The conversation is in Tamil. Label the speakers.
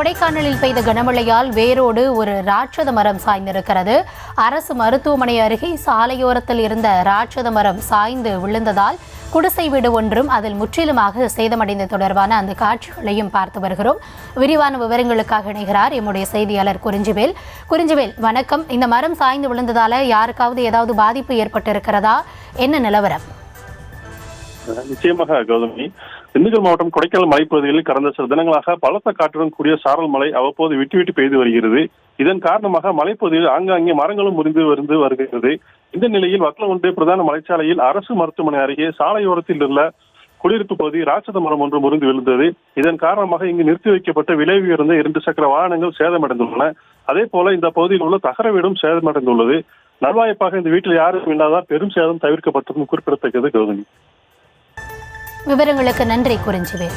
Speaker 1: கொடைக்கானலில் பெய்த கனமழையால் வேரோடு ஒரு ராட்சத மரம் சாய்ந்திருக்கிறது. அரசு மருத்துவமனை அருகே சாலையோரத்தில் இருந்த ராட்சத மரம் சாய்ந்து விழுந்ததால் குடிசை வீடு ஒன்றும் அதில் முற்றிலுமாக சேதமடைந்த தொடர்பான அந்த காட்சிகளையும் பார்த்து வருகிறோம். விரிவான விவரங்களுக்காக இணைகிறார் எம்முடைய செய்தியாளர் குறிஞ்சிவேல். வணக்கம். இந்த மரம் சாய்ந்து விழுந்ததால யாருக்காவது ஏதாவது பாதிப்பு ஏற்பட்டிருக்கிறதா? என்ன நிலவரம்?
Speaker 2: நிச்சயமாக கௌதமி, திண்டுக்கல் மாவட்டம் கொடைக்கானல் மலைப்பகுதிகளில் கடந்த சில தினங்களாக பலத்த காற்றுடன் கூடிய சாரல் மழை அவ்வப்போது விட்டு விட்டு பெய்து வருகிறது. இதன் காரணமாக மலைப்பகுதியில் ஆங்காங்கே மரங்களும் முறிந்து வருகிறது. இந்த நிலையில் வத்தலகுண்டு பிரதான மலைச்சாலையில் அரசு மருத்துவமனை அருகே சாலையோரத்தில் உள்ள குடியிருப்பு பகுதி ராட்சத மரம் ஒன்று முறிந்து விழுந்தது. இதன் காரணமாக இங்கு நிறுத்தி வைக்கப்பட்ட விலை உயர்ந்த 2 சக்கர வாகனங்கள் சேதமடைந்துள்ளன. அதே போல இந்த பகுதியில் உள்ள தகர வீடும் சேதமடைந்துள்ளது. நல்வாய்ப்பாக இந்த வீட்டில் யாரும் இல்லாததால் பெரும் சேதம் தவிர்க்கப்பட்டதும் குறிப்பிடத்தக்கது. கௌதமி,
Speaker 1: விவரங்களுக்கு நன்றி குறிஞ்சிவேல்.